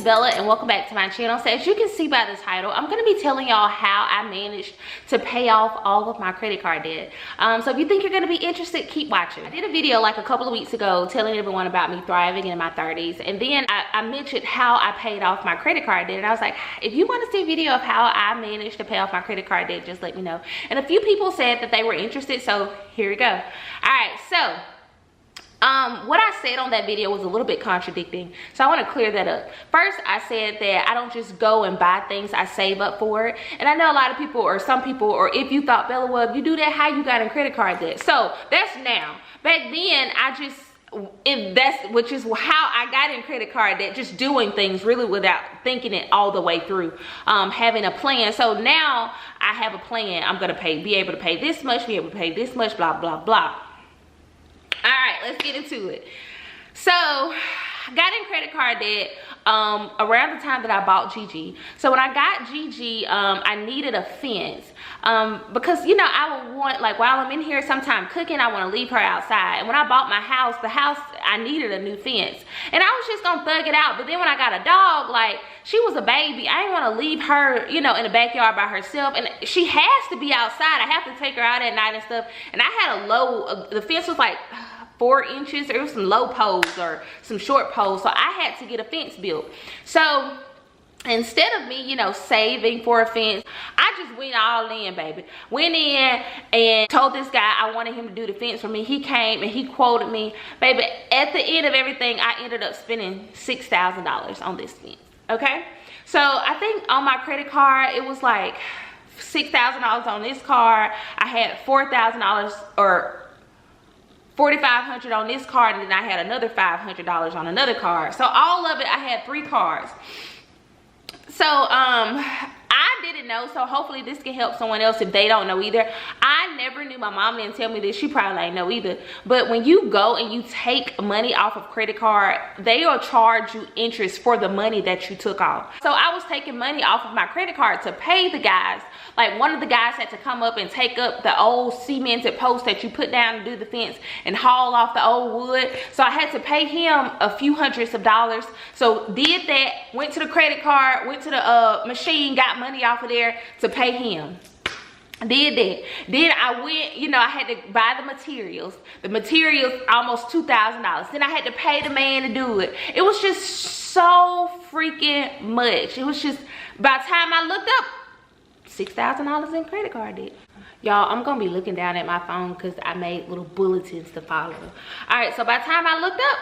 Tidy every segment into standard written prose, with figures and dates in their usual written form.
Bella, and welcome back to my channel. So as you can see by the title, I'm going to be telling y'all how I managed to pay off all of my credit card debt. So if you think you're going to be interested, keep watching. I did a video like a couple of weeks ago telling everyone about me thriving in my 30s, and then I mentioned how I paid off my credit card debt, and I was like, if you want to see a video of how I managed to pay off my credit card debt, just let me know. And a few people said that they were interested, so here we go. All right, so what I said on that video was a little bit contradicting, so I want to clear that up. First, I said that I don't just go and buy things, I save up for it. And I know a lot of people, or some people, or if you thought, Bella, well, if you do that, how you got in credit card debt? So that's now. Back then, which is how I got in credit card debt, just doing things really without thinking it all the way through, having a plan. So now I have a plan. I'm gonna be able to pay this much, be able to pay this much, blah blah blah. All right, let's get into it. So I got in credit card debt around the time that I bought Gigi. So when I got Gigi, I needed a fence because, you know, I would want, like, while I'm in here sometime cooking, I want to leave her outside. And when I bought my house, I needed a new fence. And I was just gonna thug it out. But then when I got a dog, like, she was a baby, I didn't want to leave her, you know, in the backyard by herself. And she has to be outside. I have to take her out at night and stuff. And I had a low, the fence was like 4 inches. There was some low poles or some short poles, so I had to get a fence built. So instead of me, you know, saving for a fence, I just went all in, baby. Went in and told this guy I wanted him to do the fence for me. He came and he quoted me, baby. At the end of everything, I ended up spending $6,000 on this fence. Okay, so I think on my credit card it was like $6,000 on this card. I had $4,000 or $4,500 on this card, and then I had another $500 on another card. So all of it, I had 3 cards. So I didn't know, so hopefully this can help someone else if they don't know either. I never knew. My mom didn't tell me this. She probably ain't know either. But when you go and you take money off of credit card, they will charge you interest for the money that you took off. So I was taking money off of my credit card to pay the guys. Like, one of the guys had to come up and take up the old cemented post that you put down to do the fence and haul off the old wood. So I had to pay him a few hundreds of dollars. So did that, went to the credit card, went to the machine, got money off of there to pay him. Did that. Then I went, you know, I had to buy the materials. The materials, almost $2,000. Then I had to pay the man to do it. It was just so freaking much. It was just, by the time I looked up, $6,000 in credit card debt. Y'all, I'm gonna be looking down at my phone because I made little bulletins to follow. All right, so by the time I looked up,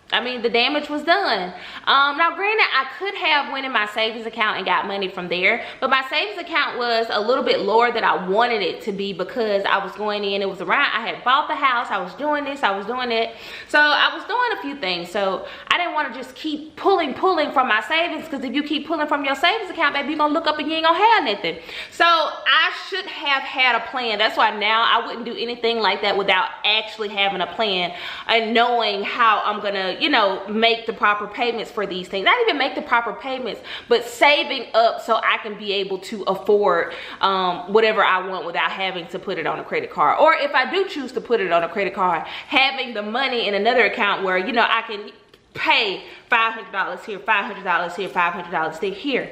I mean, the damage was done. Now granted, I could have went in my savings account and got money from there, but my savings account was a little bit lower than I wanted it to be because I was going in, it was around, I had bought the house, I was doing this, I was doing that. So I was doing a few things. So I didn't want to just keep pulling from my savings, because if you keep pulling from your savings account, baby, you're gonna look up and you ain't gonna have nothing. So I should have had a plan. That's why now I wouldn't do anything like that without actually having a plan and knowing how I'm gonna, you know, make the proper payments for these things. Not even make the proper payments, but saving up so I can be able to afford whatever I want without having to put it on a credit card. Or if I do choose to put it on a credit card, having the money in another account where, you know, I can pay $500 here, $500 here, $500 here.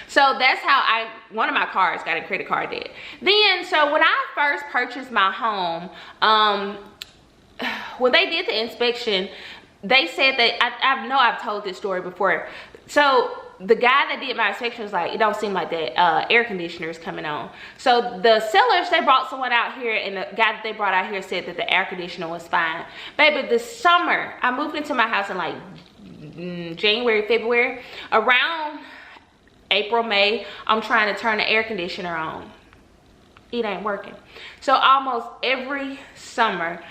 So that's how one of my cards got a credit card debt. Then, so when I first purchased my home, when they did the inspection, they said that, I know I've told this story before. So the guy that did my inspection was like, it don't seem like that air conditioner is coming on. So the sellers, they brought someone out here, and the guy that they brought out here said that the air conditioner was fine. Baby, this summer, I moved into my house in like January, February. Around April, May, I'm trying to turn the air conditioner on. It ain't working. So almost every summer,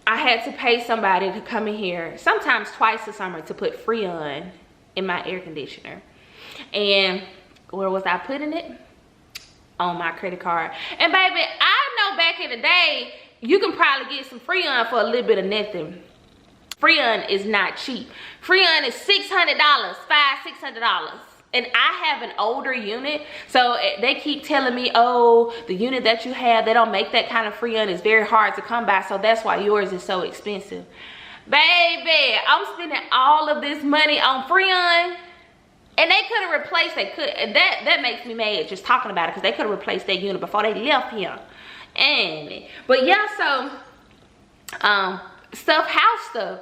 I had to pay somebody to come in here, sometimes twice a summer, to put Freon in my air conditioner. And where was I putting it? On my credit card. And baby, I know back in the day, you can probably get some Freon for a little bit of nothing. Freon is not cheap. Freon is $600, $600. And I have an older unit, so they keep telling me, oh, the unit that you have, they don't make that kind of Freon. It's very hard to come by, so that's why yours is so expensive. Baby, I'm spending all of this money on Freon. And they could have replaced, that makes me mad just talking about it, because they could have replaced that unit before they left here. But yeah, so house stuff.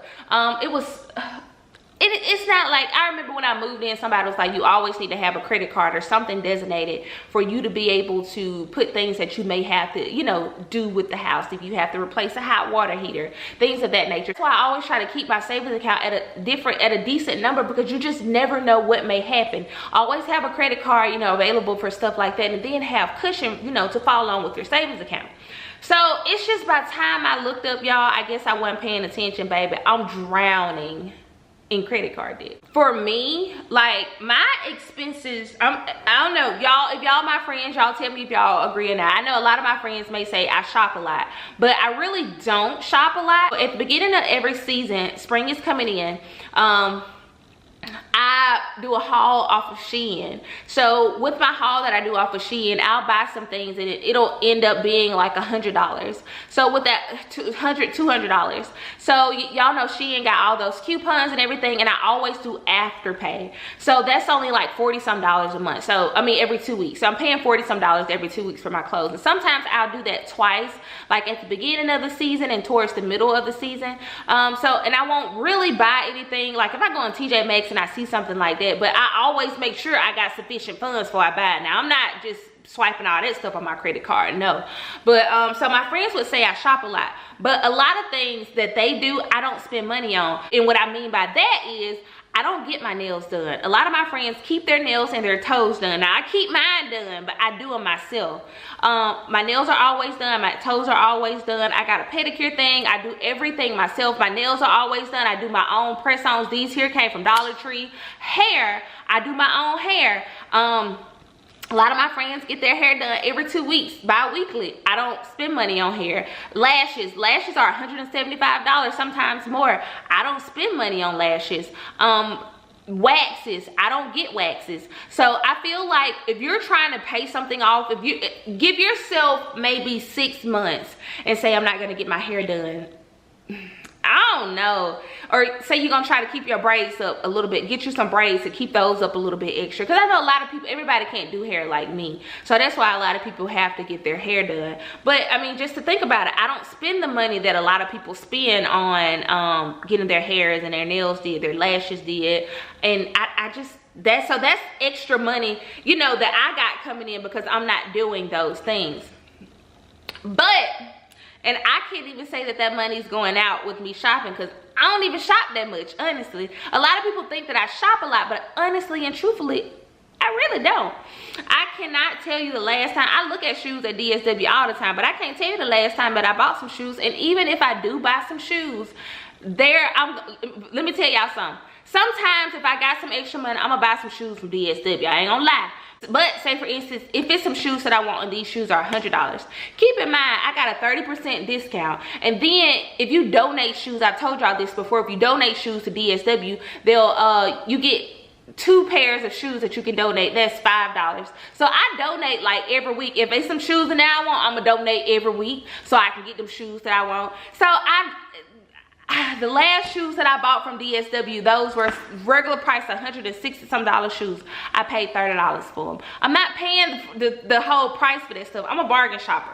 It's not like, I remember when I moved in, somebody was like, you always need to have a credit card or something designated for you to be able to put things that you may have to, you know, do with the house. If you have to replace a hot water heater, things of that nature. That's why I always try to keep my savings account at a decent number, because you just never know what may happen. Always have a credit card, you know, available for stuff like that, and then have cushion, you know, to follow on with your savings account. So it's just, by the time I looked up, y'all, I guess I wasn't paying attention, baby. I'm drowning in credit card debt. For me, like, my expenses, I don't know, y'all, if y'all my friends, y'all tell me if y'all agree or not. I know a lot of my friends may say I shop a lot, but I really don't shop a lot. At the beginning of every season, spring is coming in, I do a haul off of Shein. So with my haul that I do off of Shein, I'll buy some things and it'll end up being like $100. So with that $200. So y'all know Shein got all those coupons and everything, and I always do Afterpay. So that's only like $40-some a month. So I mean every 2 weeks. So I'm paying $40-some every 2 weeks for my clothes. And sometimes I'll do that twice, like at the beginning of the season and towards the middle of the season. And I won't really buy anything. Like if I go on TJ Maxx and I see something like that, but I always make sure I got sufficient funds before I buy it. Now I'm not just swiping all that stuff on my credit card, no. But so my friends would say I shop a lot, but a lot of things that they do I don't spend money on. And what I mean by that is I don't get my nails done. A lot of my friends keep their nails and their toes done. Now I keep mine done, but I do them myself. My nails are always done, my toes are always done. I got a pedicure thing, I do everything myself. My nails are always done. I do my own press-ons. These here came from Dollar Tree. Hair, I do my own hair. A lot of my friends get their hair done every 2 weeks, bi-weekly. I don't spend money on hair. Lashes are $175, sometimes more. I don't spend money on lashes. Waxes, I don't get waxes. So I feel like if you're trying to pay something off, if you give yourself maybe 6 months and say, I'm not gonna get my hair done, I don't know. Or say you're gonna try to keep your braids up a little bit, get you some braids to keep those up a little bit extra, because I know a lot of people, everybody can't do hair like me, so that's why a lot of people have to get their hair done. But I mean, just to think about it, I don't spend the money that a lot of people spend on getting their hairs and their nails did, their lashes did, and I just, that's extra money, you know, that I got coming in because I'm not doing those things. And I can't even say that money's going out with me shopping, because I don't even shop that much, honestly. A lot of people think that I shop a lot, but honestly and truthfully, I really don't. I cannot tell you the last time. I look at shoes at DSW all the time, but I can't tell you the last time that I bought some shoes. And even if I do buy some shoes, let me tell y'all something. Sometimes if I got some extra money, I'm gonna buy some shoes from DSW. I ain't gonna lie. But say for instance, if it's some shoes that I want and these shoes are $100, keep in mind I got a 30% discount. And then if you donate shoes, I've told y'all this before, if you donate shoes to DSW, you get 2 pairs of shoes that you can donate. That's $5. So I donate like every week. If there's some shoes in there I want, I'm gonna donate every week so I can get them shoes that I want. So the last shoes that I bought from DSW, those were regular price, $160-some shoes. I paid $30 for them. I'm not paying the whole price for this stuff. I'm a bargain shopper.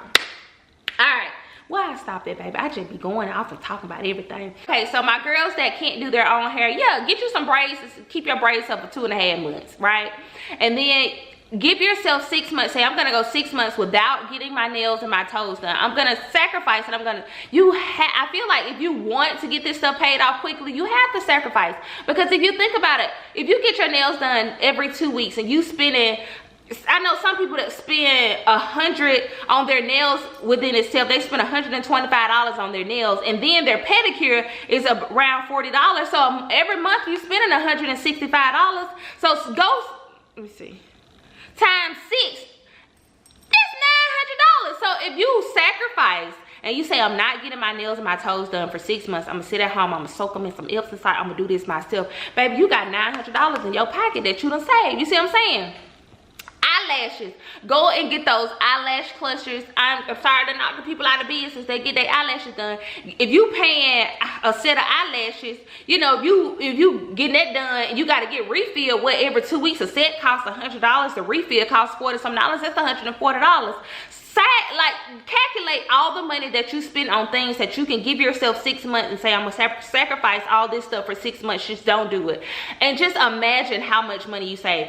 All right. Well, I stopped it, baby. I just be going off and talking about everything. Okay, so my girls that can't do their own hair, yeah, get you some braids. Keep your braids up for 2.5 months, right? And then give yourself 6 months. Say I'm gonna go 6 months without getting my nails and my toes done. I'm gonna sacrifice, and I feel like if you want to get this stuff paid off quickly, you have to sacrifice. Because if you think about it, if you get your nails done every 2 weeks and you spending, I know some people that spend $100 on their nails within itself. They spend $125 on their nails, and then their pedicure is around $40. So every month you spending $165. So go, let me see, times 6, that's $900. So if you sacrifice and you say, I'm not getting my nails and my toes done for 6 months, I'm gonna sit at home, I'm gonna soak them in some Epsom salt, I'm gonna do this myself, baby, you got $900 in your pocket that you done saved. You see what I'm saying? I Eyelashes. Go and get those eyelash clusters. I'm sorry to knock the people out of business. They get their eyelashes done. If you paying a set of eyelashes, you know, if you getting that done and you got to get refilled, what, every 2 weeks, a set costs $100. The refill costs $40-some. That's $140. Like, calculate all the money that you spend on things that you can give yourself 6 months and say, I'm gonna sacrifice all this stuff for 6 months. Just don't do it. And just imagine how much money you save.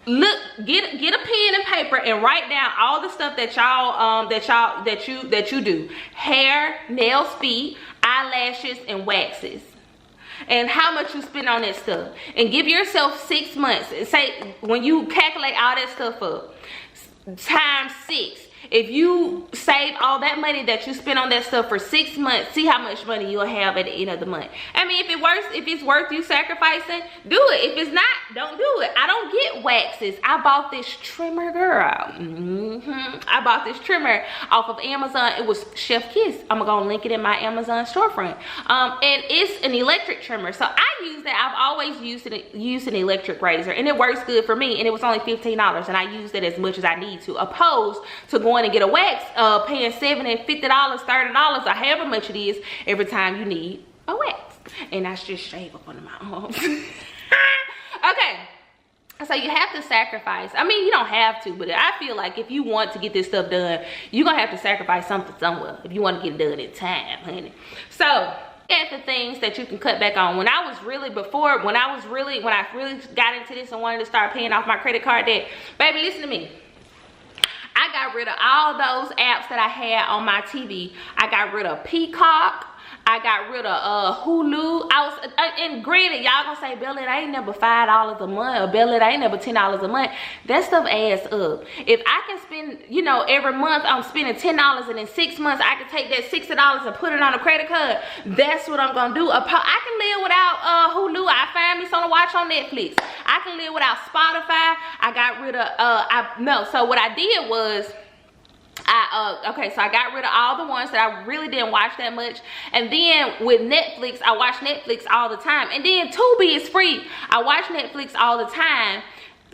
Look, get a pen and paper and write down all the stuff that you do: hair, nails, feet, eyelashes, and waxes, and how much you spend on that stuff. And give yourself 6 months. Say, when you calculate all that stuff up, times 6. If you save all that money that you spend on that stuff for 6 months, see how much money you'll have at the end of the month. I mean, if it's worth you sacrificing, do it. If it's not, don't do it. I don't get waxes. I bought this trimmer, girl. I bought this trimmer off of Amazon. It was Chef Kiss. I'm gonna link it in my Amazon storefront. And it's an electric trimmer. So I use that. I've always used an electric razor, and it works good for me. And it was only $15, and I used it as much as I need to, opposed to going and get a wax, paying $70, $50, $30, or however much it is every time you need a wax. And that's just shave up under my arms. Okay, so you have to sacrifice. I mean, you don't have to, but I feel like if you want to get this stuff done, you're gonna have to sacrifice something somewhere if you want to get it done in time, honey. So at the things that you can cut back on. When I really got into this and wanted to start paying off my credit card debt, baby, listen to me. I got rid of all those apps that I had on my TV. I got rid of Peacock. I got rid of Hulu. And granted, y'all gonna say, Bella, it ain't never $5 a month, or Bella, it ain't never $10 a month. That stuff adds up. If I can spend, you know, every month I'm spending $10, and in 6 months I can take that $60 and put it on a credit card, that's what I'm gonna do. I can live without Hulu. I find me something to watch on Netflix. I can live without Spotify. I got rid of so what I did was, so I got rid of all the ones that I really didn't watch that much. And then with Netflix, I watch Netflix all the time. And then Tubi is free. I watch Netflix all the time.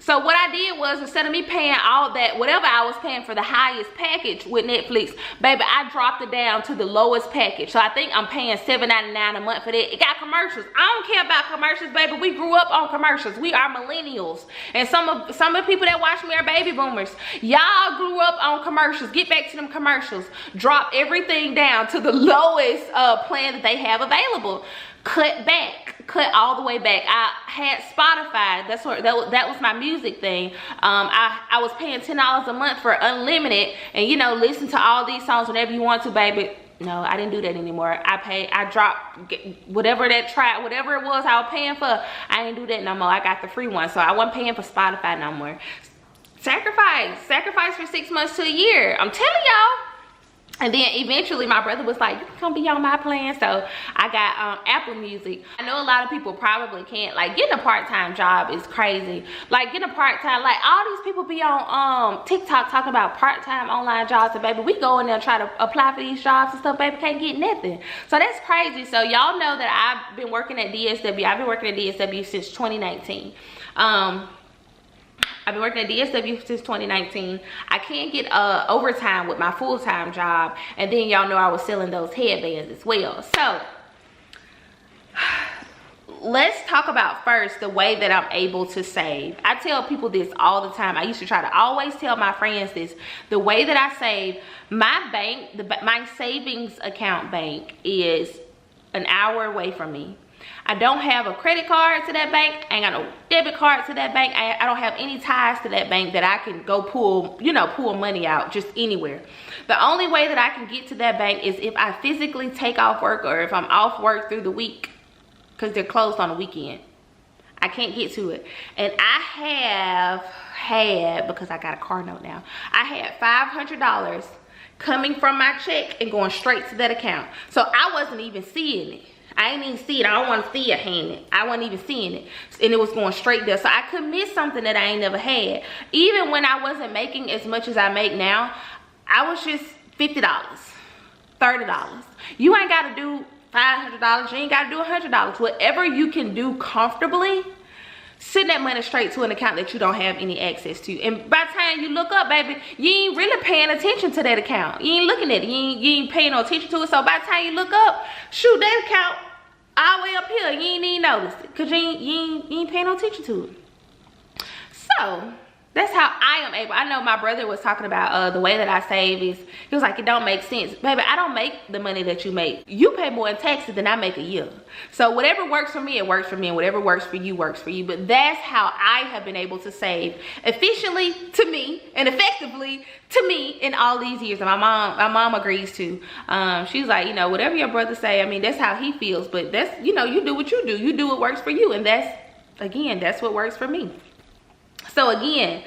So what I did was, instead of me paying all that, whatever I was paying for the highest package with Netflix, baby, I dropped it down to the lowest package. So I think I'm paying $7.99 a month for that. It got commercials. I don't care about commercials, baby. We grew up on commercials. We are millennials. And some of the people that watch me are baby boomers. Y'all grew up on commercials. Get back to them commercials. Drop everything down to the lowest plan that they have available. Cut back. Cut all the way back. I had Spotify. That was my music thing. I was paying $10 a month for unlimited, and you know, listen to all these songs whenever you want to, baby. No, I didn't do that anymore. I dropped whatever it was I was paying for. I didn't do that no more. I got the free one, so I wasn't paying for Spotify no more. Sacrifice for 6 months to a year. I'm telling y'all. And then eventually my brother was like, you can come be on my plan. So I got Apple Music. I know a lot of people probably can't, like, getting a part-time job is crazy. Like, getting a part-time, like, all these people be on TikTok talking about part-time online jobs. And baby, we go in there and try to apply for these jobs and stuff, baby, can't get nothing. So that's crazy. So y'all know that I've been working at DSW. I've been working at DSW since 2019. I've been working at DSW since 2019. I can't get overtime with my full-time job. And then y'all know I was selling those headbands as well. So let's talk about first the way that I'm able to save. I tell people this all the time. I used to try to always tell my friends this. The way that I save, my bank, my savings account bank is an hour away from me. I don't have a credit card to that bank. I ain't got no debit card to that bank. I don't have any ties to that bank that I can go pull money out just anywhere. The only way that I can get to that bank is if I physically take off work, or if I'm off work through the week, because they're closed on the weekend. I can't get to it. And I have had, because I got a car note now, I had $500 coming from my check and going straight to that account. So I wasn't even seeing it. I ain't even see it. I don't want to see it handed. I wasn't even seeing it. And it was going straight there. So I could miss something that I ain't never had. Even when I wasn't making as much as I make now, I was just $50, $30. You ain't got to do $500. You ain't got to do $100. Whatever you can do comfortably send that money straight to an account that you don't have any access to. And by the time you look up, baby, you ain't really paying attention to that account. You ain't looking at it. You ain't paying no attention to it. So by the time you look up, shoot, that account all the way up here, you ain't even noticed it because you ain't paying no attention to it. So that's how I am able. I know my brother was talking about the way that I save is, he was like, it don't make sense. Baby, I don't make the money that you make. You pay more in taxes than I make a year. So whatever works for me, it works for me. And whatever works for you, works for you. But that's how I have been able to save efficiently to me and effectively to me in all these years. And my mom agrees too. She's like, you know, whatever your brother say, I mean, that's how he feels. But that's, you know, you do what you do. You do what works for you. And that's, again, that's what works for me. So again,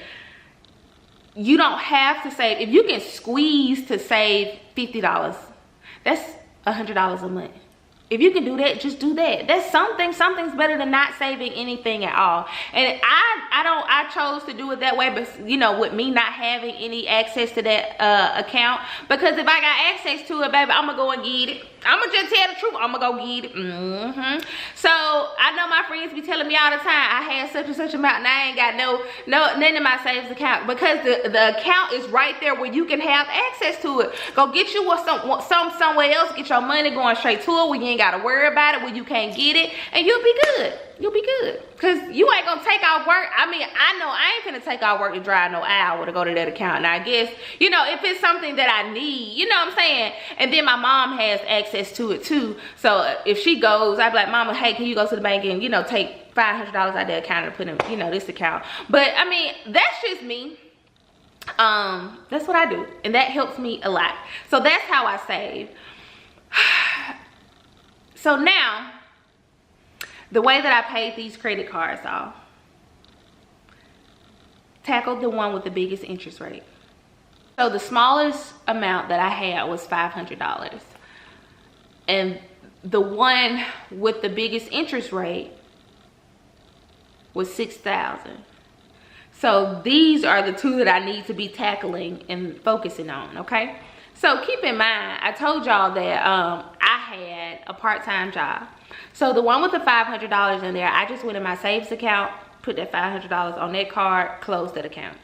you don't have to save. If you can squeeze to save $50, that's $100 a month. If you can do that, just do that. That's something. Something's better than not saving anything at all. And I chose to do it that way, but you know, with me not having any access to that account, because if I got access to it, baby, I'm gonna go and get it. I'm gonna just tell the truth. I'm gonna go get it. So I know my friends be telling me all the time, I had such and such amount and I ain't got none in my savings account, because the account is right there where you can have access to it. Go get you somewhere else, get your money going straight to it where you ain't gotta worry about it, where you can't get it, and you'll be good. You'll be good. Cause you ain't gonna take off work. I mean, I know I ain't gonna take off work to drive no hour to go to that account. Now I guess, you know, if it's something that I need, you know what I'm saying? And then my mom has access to it too. So if she goes, I'd be like, Mama, hey, can you go to the bank and, you know, take $500 out of that account and put in, you know, this account. But I mean, that's just me. That's what I do. And that helps me a lot. So that's how I save. So now, the way that I paid these credit cards off, tackled the one with the biggest interest rate. So the smallest amount that I had was $500. And the one with the biggest interest rate was $6,000. So these are the two that I need to be tackling and focusing on, okay? So keep in mind, I told y'all that I had a part-time job. So the one with the $500 in there, I just went in my savings account, put that $500 on that card, closed that account.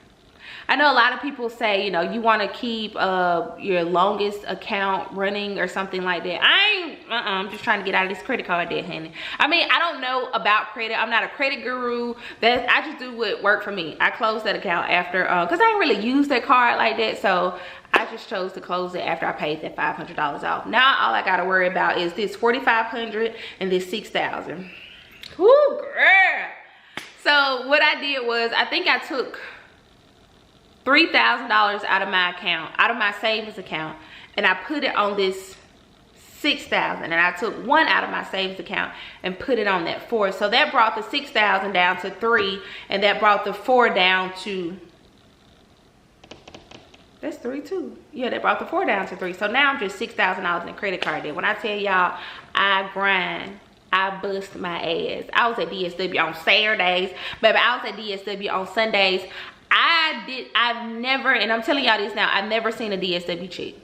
I know a lot of people say, you know, you want to keep your longest account running or something like that. I'm just trying to get out of this credit card debt, honey. I mean, I don't know about credit. I'm not a credit guru. I just do what worked for me. I closed that account after, because I didn't really use that card like that. So I just chose to close it after I paid that $500 off. Now all I got to worry about is this $4,500 and this $6,000. Whoo, girl. So what I did was, I think I took $3,000 out of my account, out of my savings account, and I put it on this $6,000, and I took one out of my savings account and put it on that $4,000. So that brought the $6,000 down to $3,000, and that brought the $4,000 down to, that's $3,000 too. Yeah, that brought the $4,000 down to $3,000. So now I'm just $6,000 in credit card debt. When I tell y'all, I grind, I bust my ass. I was at DSW on Saturdays, baby. I was at DSW on Sundays. I've never, and I'm telling y'all this now, I've never seen a DSW check.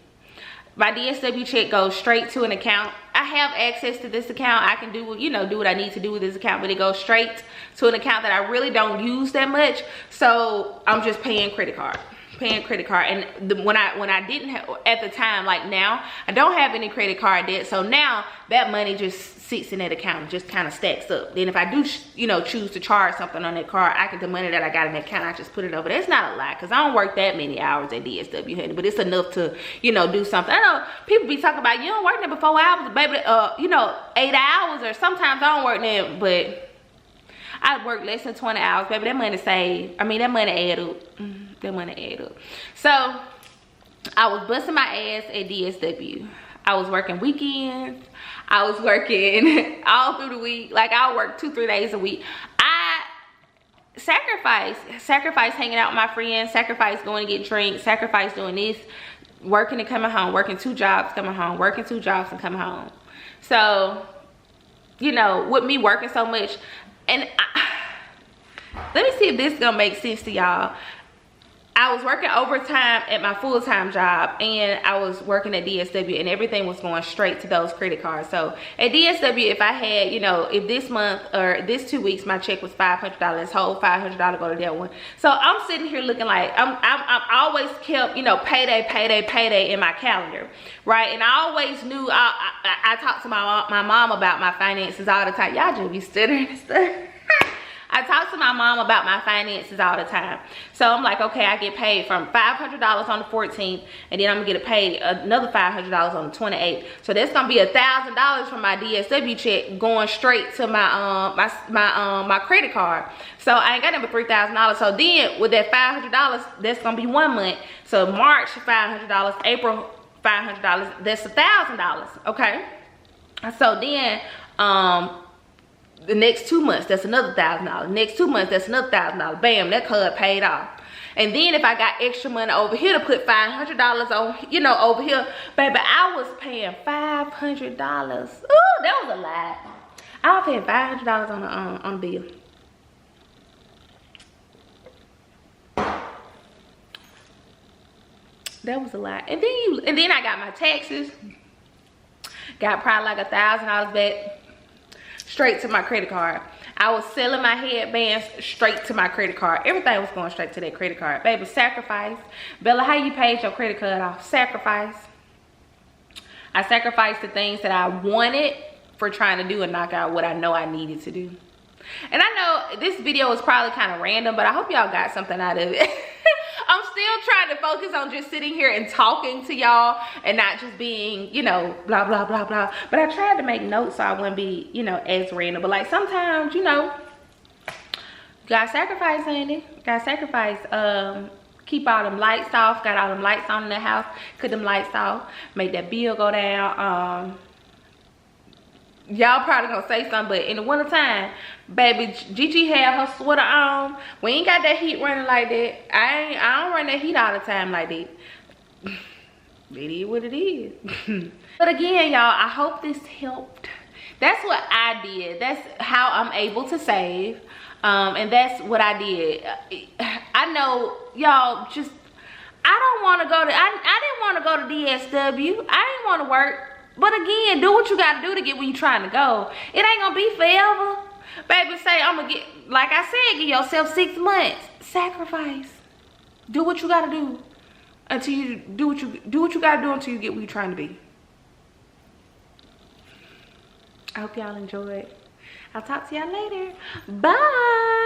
My DSW check goes straight to an account. I have access to this account. I can do, you know, do what I need to do with this account, but it goes straight to an account that I really don't use that much. So I'm just paying credit card. And when I didn't have, at the time, like now, I don't have any credit card debt. So now that money just sits in that account and just kind of stacks up. Then if I do, you know, choose to charge something on that card, the money that I got in that account, I just put it over. That's not a lot, because I don't work that many hours at DSW, honey, but it's enough to, you know, do something. I know people be talking about, you don't work there but 4 hours, baby, you know, 8 hours, or sometimes I don't work there, but I work less than 20 hours, baby. That money saved. I mean, that money add up. That money add up. So I was busting my ass at DSW. I was working weekends. I was working all through the week. Like, I'll work 2-3 days a week. I sacrifice hanging out with my friends, sacrifice going to get drinks, sacrifice doing this, working and coming home, working 2 jobs, coming home, working 2 jobs and coming home. So, you know, with me working so much, and let me see if this is gonna make sense to y'all. I was working overtime at my full-time job, and I was working at DSW, and everything was going straight to those credit cards. So at DSW, if I had, you know, if this month or this 2 weeks my check was $500, whole $500 go to that one. So I'm sitting here looking like I'm always kept, you know, payday in my calendar, right? And I always knew I talked to my mom about my finances all the time. Y'all just be stuttering and stuff. I talk to my mom about my finances all the time. So I'm like, okay, I get paid from $500 on the 14th, and then I'm gonna get paid another $500 on the 28th. So that's gonna be $1,000 from my DSW check going straight to my my credit card. So I ain't got number $3,000. So then with that $500, that's gonna be 1 month. So March $500, April $500. That's $1,000. Okay. So then the next 2 months, that's another $1,000. Next 2 months, that's another $1,000. Bam, that card paid off. And then if I got extra money over here to put $500 on, you know, over here, baby, I was paying $500. Ooh, that was a lot. I was paying $500 on the bill. That was a lot. And then I got my taxes. Got probably like $1,000 back. Straight to my credit card. I was selling my headbands straight to my credit card. Everything was going straight to that credit card. Baby, sacrifice. Bella, how you paid your credit card off? Sacrifice. I sacrificed the things that I wanted for trying to do and knock out what I know I needed to do. And I know this video is probably kind of random, but I hope y'all got something out of it. I'm still trying to focus on just sitting here and talking to y'all and not just being, you know, blah, blah, blah, blah. But I tried to make notes so I wouldn't be, you know, as random. But like sometimes, you know, you gotta sacrifice, honey. Gotta sacrifice. Keep all them lights off. Got all them lights on in the house. Cut them lights off. Make that bill go down. Y'all probably gonna say something, but in the winter time, baby, Gigi had her sweater on. We ain't got that heat running like that. I don't run that heat all the time like that. It is what it is. But again, y'all, I hope this helped. That's what I did. That's how I'm able to save. And that's what I did. I know y'all just, I don't want to go to, I didn't want to go to DSW. I didn't want to work. But again, do what you got to do to get where you trying to go. It ain't going to be forever. Baby, say I'm going to get, like I said, give yourself 6 months. Sacrifice. Do what you got to do until you do what you got to do until you get where you're trying to be. I hope y'all enjoyed. I'll talk to y'all later. Bye.